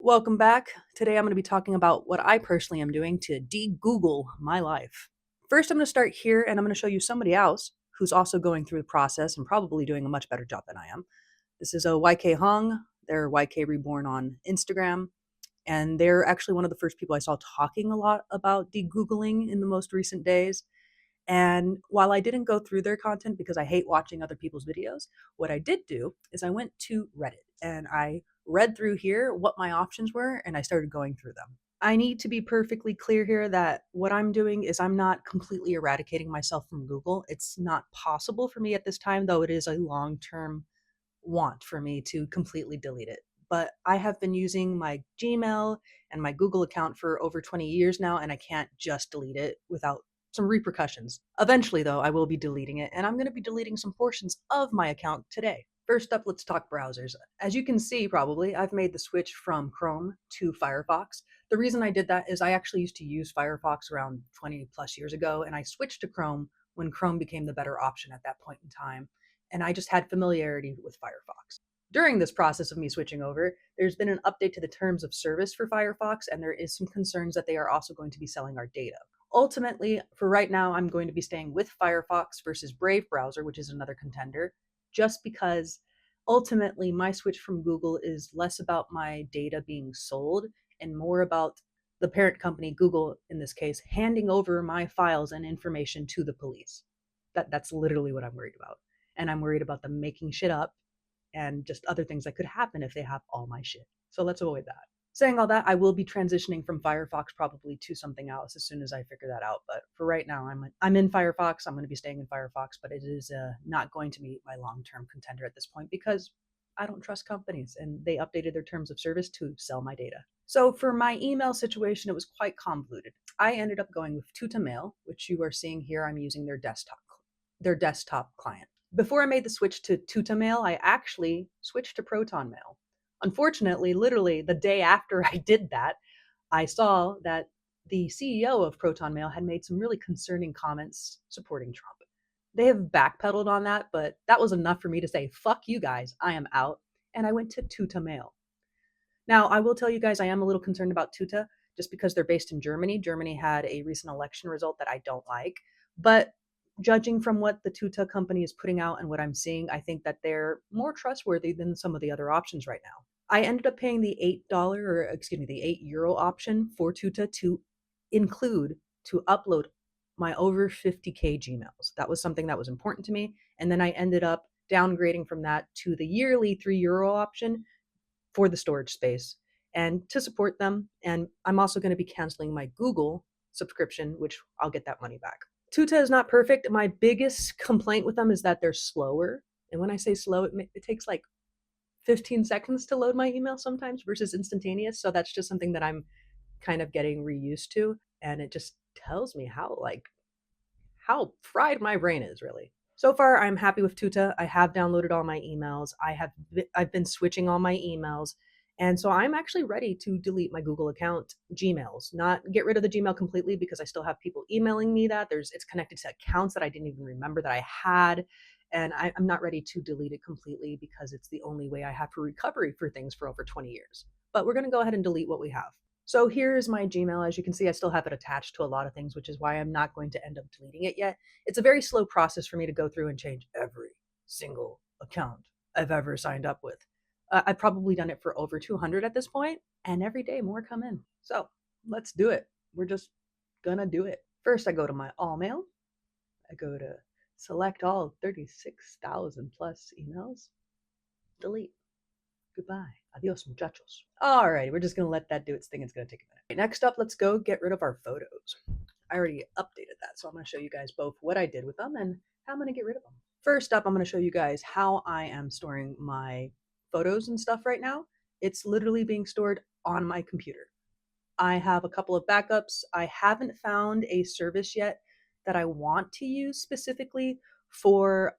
Welcome back. Today I'm going to be talking about what I personally am doing to de-Google my life. First, I'm going to start here and I'm going to show you somebody else who's also going through the process and probably doing a much better job than I am. This is a YK Hong. They're YK Reborn on Instagram, and they're actually one of the first people I saw talking a lot about de-Googling in the most recent days. And while I didn't go through their content because I hate watching other people's videos, what I did do is I went to Reddit and I read through here what my options were and I started going through them. I need to be perfectly clear here that what I'm doing is I'm not completely eradicating myself from Google. It's not possible for me at this time, though it is a long term want for me to completely delete it. But I have been using my Gmail and my Google account for over 20 years now, and I can't just delete it without some repercussions. Eventually, though, I will be deleting it, and I'm going to be deleting some portions of my account today. First up, let's talk browsers. As you can see, probably, I've made the switch from Chrome to Firefox. The reason I did that is I actually used to use Firefox around 20 plus years ago, and I switched to Chrome when Chrome became the better option at that point in time, and I just had familiarity with Firefox. During this process of me switching over, there's been an update to the terms of service for Firefox, and there is some concerns that they are also going to be selling our data. Ultimately, for right now, I'm going to be staying with Firefox versus Brave browser, which is another contender, just because ultimately my switch from Google is less about my data being sold and more about the parent company, Google in this case, handing over my files and information to the police. That's literally what I'm worried about. And I'm worried about them making shit up and just other things that could happen if they have all my shit. So let's avoid that. Saying all that, I will be transitioning from Firefox probably to something else as soon as I figure that out. But for right now, I'm in Firefox. I'm going to be staying in Firefox, but it is not going to be my long-term contender at this point because I don't trust companies and they updated their terms of service to sell my data. So for my email situation, it was quite convoluted. I ended up going with TutaMail, which you are seeing here. I'm using their desktop client. Before I made the switch to TutaMail, I actually switched to ProtonMail. Unfortunately, literally the day after I did that, I saw that the CEO of ProtonMail had made some really concerning comments supporting Trump. They have backpedaled on that, but that was enough for me to say, fuck you guys, I am out. And I went to TutaMail. Now, I will tell you guys, I am a little concerned about Tuta just because they're based in Germany. Germany had a recent election result that I don't like. But judging from what the Tuta company is putting out and what I'm seeing, I think that they're more trustworthy than some of the other options right now. I ended up paying the the €8 option for Tuta to include to upload my over 50K Gmails. That was something that was important to me. And then I ended up downgrading from that to the yearly €3 option for the storage space and to support them. And I'm also going to be canceling my Google subscription, which I'll get that money back. Tuta is not perfect. My biggest complaint with them is that they're slower. And when I say slow, it takes like 15 seconds to load my email sometimes versus instantaneous. So that's just something that I'm kind of getting reused to. And it just tells me how fried my brain is really. So far, I'm happy with Tuta. I have downloaded all my emails. I've been switching all my emails. And so I'm actually ready to delete my Google account Gmails, not get rid of the Gmail completely because I still have people emailing me that it's connected to accounts that I didn't even remember that I had. And I'm not ready to delete it completely because it's the only way I have for recovery for things for over 20 years. But we're going to go ahead and delete what we have. So here's my Gmail. As you can see, I still have it attached to a lot of things, which is why I'm not going to end up deleting it yet. It's a very slow process for me to go through and change every single account I've ever signed up with. I've probably done it for over 200 at this point, and every day more come in. So let's do it. We're just gonna do it. First, I go to my all mail. I go to select all 36,000 plus emails, delete. Goodbye. Adios, muchachos. All right, we're just going to let that do its thing. It's going to take a minute. Next up, let's go get rid of our photos. I already updated that, so I'm going to show you guys both what I did with them and how I'm going to get rid of them. First up, I'm going to show you guys how I am storing my photos and stuff right now. It's literally being stored on my computer. I have a couple of backups. I haven't found a service yet that I want to use specifically for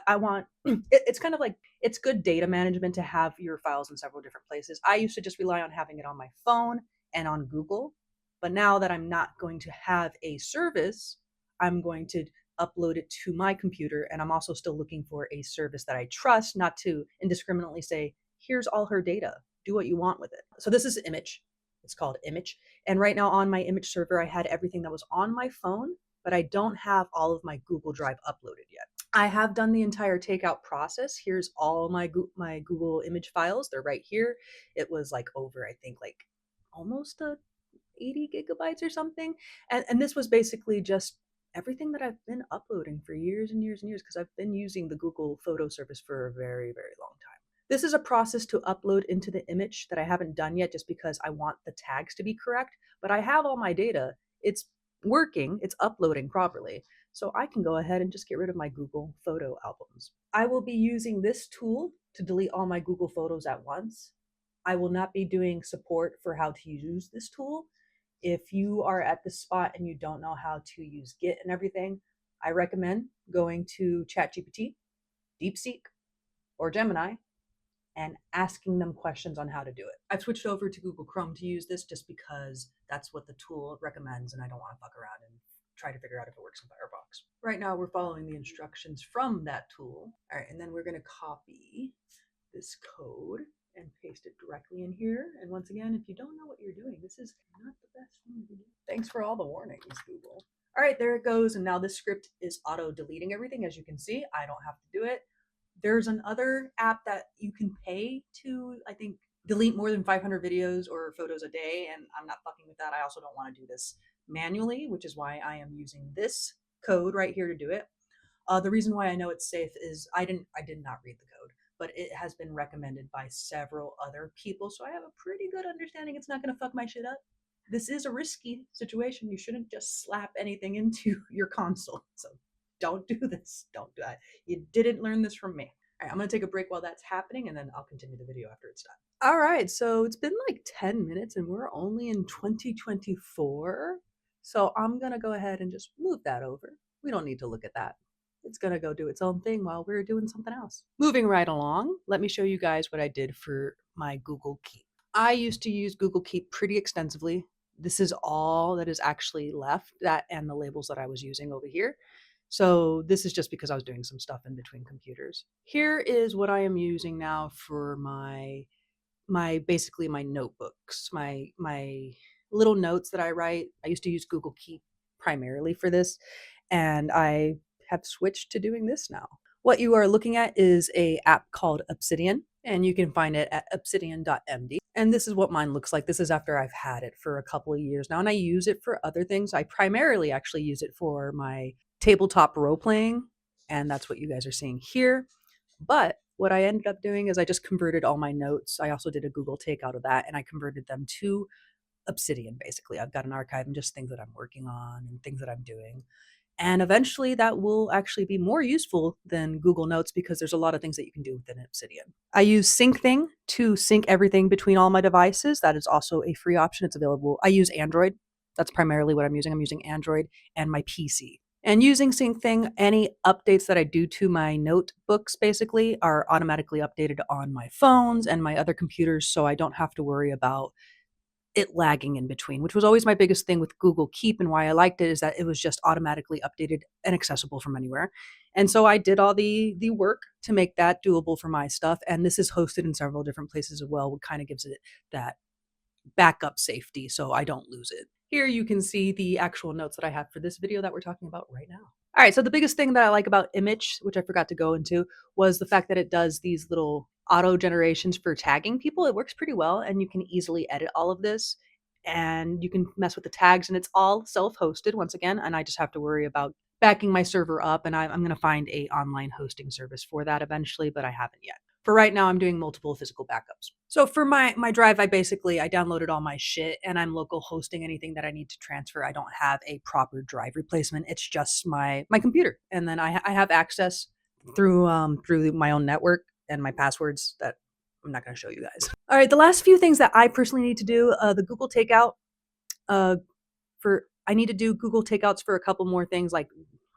I want it's kind of like it's good data management to have your files in several different places. I used to just rely on having it on my phone and on Google, but now that I'm not going to have a service, I'm going to upload it to my computer, and I'm also still looking for a service that I trust, not to indiscriminately say, here's all her data. do what you want with it. So this is Immich. It's called Immich. And right now on my Immich server, I had everything that was on my phone, but I don't have all of my Google Drive uploaded yet. I have done the entire takeout process. Here's all my Google image files. They're right here. It was like over, I think, like almost 80 gigabytes or something. And this was basically just everything that I've been uploading for years and years and years because I've been using the Google photo service for a very, very long time. This is a process to upload into the Immich that I haven't done yet just because I want the tags to be correct, but I have all my data. It's working, it's uploading properly. So I can go ahead and just get rid of my Google photo albums. I will be using this tool to delete all my Google photos at once. I will not be doing support for how to use this tool. If you are at this spot and you don't know how to use Git and everything, I recommend going to ChatGPT, DeepSeek, or Gemini and asking them questions on how to do it. I've switched over to Google Chrome to use this just because that's what the tool recommends and I don't want to fuck around and try to figure out if it works in Firefox. Right now we're following the instructions from that tool. All right, and then we're going to copy this code and paste it directly in here. And once again, if you don't know what you're doing, this is not the best thing to do. Thanks for all the warnings, Google. All right, there it goes. And now this script is auto deleting everything. As you can see, I don't have to do it. There's another app that you can pay to, I think, delete more than 500 videos or photos a day. And I'm not fucking with that. I also don't want to do this manually, which is why I am using this code right here to do it. The reason why I know it's safe is I did not read the code, but it has been recommended by several other people. So I have a pretty good understanding it's not going to fuck my shit up. This is a risky situation. You shouldn't just slap anything into your console. So don't do this. Don't do that. You didn't learn this from me. All right, I'm going to take a break while that's happening and then I'll continue the video after it's done. All right, so it's been like 10 minutes and we're only in 2024. So I'm going to go ahead and just move that over. We don't need to look at that. It's going to go do its own thing while we're doing something else. Moving right along, let me show you guys what I did for my Google Keep. I used to use Google Keep pretty extensively. This is all that is actually left, that and the labels that I was using over here. So this is just because I was doing some stuff in between computers. Here is what I am using now for my basically my notebooks, my little notes that I write. I used to use Google Keep primarily for this, and I have switched to doing this now. What you are looking at is a app called Obsidian, and you can find it at obsidian.md. And this is what mine looks like. This is after I've had it for a couple of years now, and I use it for other things. I primarily actually use it for my tabletop role playing, and that's what you guys are seeing here. But what I ended up doing is I just converted all my notes. I also did a Google takeout of that, and I converted them to Obsidian, basically. I've got an archive and just things that I'm working on and things that I'm doing. And eventually that will actually be more useful than Google Notes because there's a lot of things that you can do within Obsidian. I use SyncThing to sync everything between all my devices. That is also a free option. It's available. I use Android. That's primarily what I'm using. I'm using Android and my PC. And using SyncThing, any updates that I do to my notebooks basically are automatically updated on my phones and my other computers, so I don't have to worry about it lagging in between, which was always my biggest thing with Google Keep, and why I liked it is that it was just automatically updated and accessible from anywhere. And so I did all the work to make that doable for my stuff, and this is hosted in several different places as well, what kind of gives it that backup safety so I don't lose it. Here you can see the actual notes that I have for this video that we're talking about right now. All right, so the biggest thing that I like about Immich, which I forgot to go into, was the fact that it does these little auto generations for tagging people. It works pretty well, and you can easily edit all of this, and you can mess with the tags, and it's all self-hosted once again, and I just have to worry about backing my server up, and I'm going to find a online hosting service for that eventually, but I haven't yet. For right now, I'm doing multiple physical backups. So for my drive, I downloaded all my shit and I'm local hosting anything that I need to transfer. I don't have a proper drive replacement. It's just my computer. And then I have access through my own network and my passwords that I'm not going to show you guys. All right, the last few things that I personally need to do, the Google Takeout, I need to do Google Takeouts for a couple more things like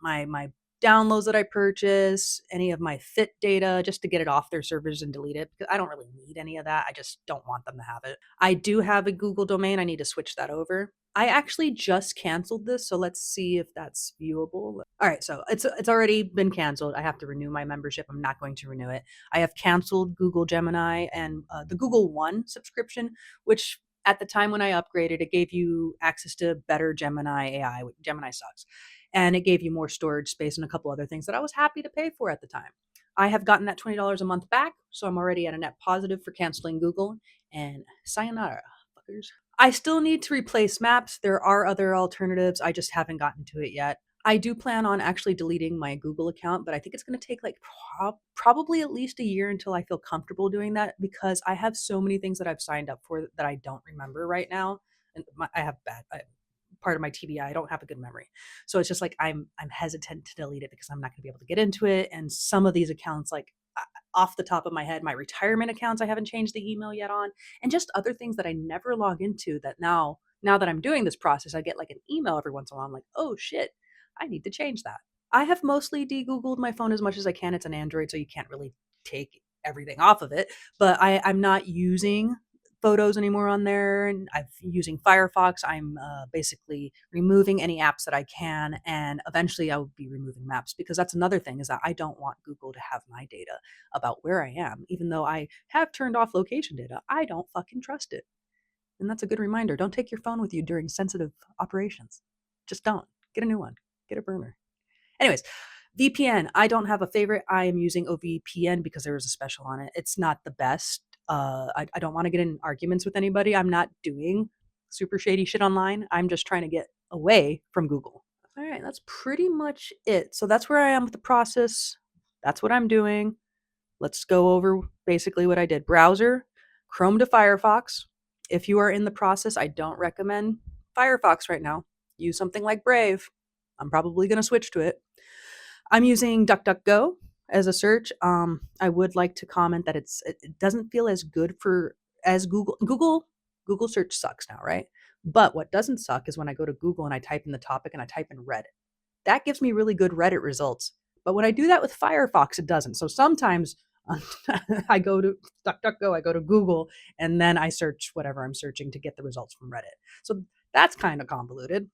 my downloads that I purchase, any of my fit data, just to get it off their servers and delete it because I don't really need any of that. I just don't want them to have it. I do have a Google domain. I need to switch that over. I actually just canceled this, so let's see if that's viewable. All right, so it's already been canceled. I have to renew my membership. I'm not going to renew it. I have canceled Google Gemini and the Google One subscription, which at the time when I upgraded, it gave you access to better Gemini AI. Gemini sucks. And it gave you more storage space and a couple other things that I was happy to pay for at the time. I have gotten that $20 a month back, so I'm already at a net positive for canceling Google. And sayonara, fuckers. I still need to replace maps. There are other alternatives. I just haven't gotten to it yet. I do plan on actually deleting my Google account, but I think it's going to take like probably at least a year until I feel comfortable doing that because I have so many things that I've signed up for that I don't remember right now. And I have part of my TBI. I don't have a good memory. So it's just like I'm hesitant to delete it because I'm not going to be able to get into it. And some of these accounts, like off the top of my head, my retirement accounts, I haven't changed the email yet on, and just other things that I never log into that now that I'm doing this process, I get like an email every once in a while. I'm like, oh shit, I need to change that. I have mostly de-Googled my phone as much as I can. It's an Android, so you can't really take everything off of it. But I'm not using photos anymore on there, and I'm using Firefox. I'm basically removing any apps that I can, and eventually I will be removing maps because that's another thing is that I don't want Google to have my data about where I am, even though I have turned off location data. I don't fucking trust it. And that's a good reminder. Don't take your phone with you during sensitive operations. Just don't. Get a new one. Get a burner. Anyways, VPN. I don't have a favorite. I am using OVPN because there was a special on it. It's not the best. I don't want to get in arguments with anybody. I'm not doing super shady shit online. I'm just trying to get away from Google. All right, that's pretty much it. So that's where I am with the process. That's what I'm doing. Let's go over basically what I did. Browser, Chrome to Firefox. If you are in the process, I don't recommend Firefox right now. Use something like Brave. I'm probably going to switch to it. I'm using DuckDuckGo as a search. I would like to comment that it doesn't feel as good as Google. Google search sucks now, right? But what doesn't suck is when I go to Google and I type in the topic and I type in Reddit. That gives me really good Reddit results. But when I do that with Firefox, it doesn't. So sometimes I go to DuckDuckGo, I go to Google, and then I search whatever I'm searching to get the results from Reddit. So that's kind of convoluted.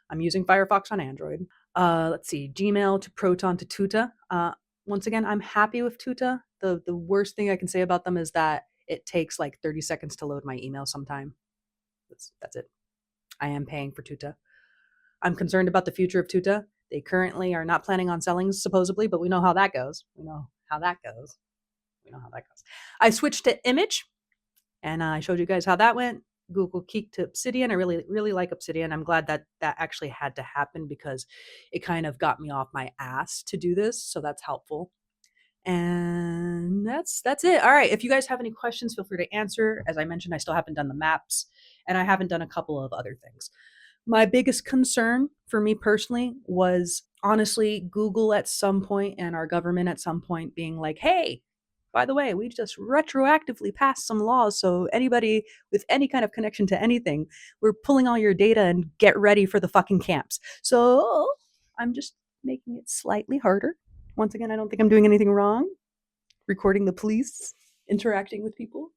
I'm using Firefox on Android. Let's see, Gmail to Proton to Tuta. Once again, I'm happy with Tuta. The worst thing I can say about them is that it takes like 30 seconds to load my email sometime. That's it. I am paying for Tuta. I'm concerned about the future of Tuta. They currently are not planning on selling, supposedly, but we know how that goes. I switched to Immich, and I showed you guys how that went. Google Keek to Obsidian. I really, really like Obsidian. I'm glad that actually had to happen because it kind of got me off my ass to do this. So that's helpful. And that's it. All right. If you guys have any questions, feel free to answer. As I mentioned, I still haven't done the maps and I haven't done a couple of other things. My biggest concern for me personally was honestly Google at some point and our government at some point being like, hey, by the way, we just retroactively passed some laws. So anybody with any kind of connection to anything, we're pulling all your data and get ready for the fucking camps. So I'm just making it slightly harder. Once again, I don't think I'm doing anything wrong. Recording the police, interacting with people,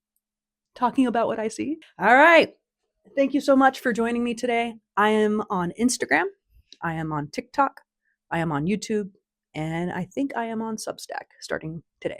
talking about what I see. All right. Thank you so much for joining me today. I am on Instagram. I am on TikTok. I am on YouTube. And I think I am on Substack starting today.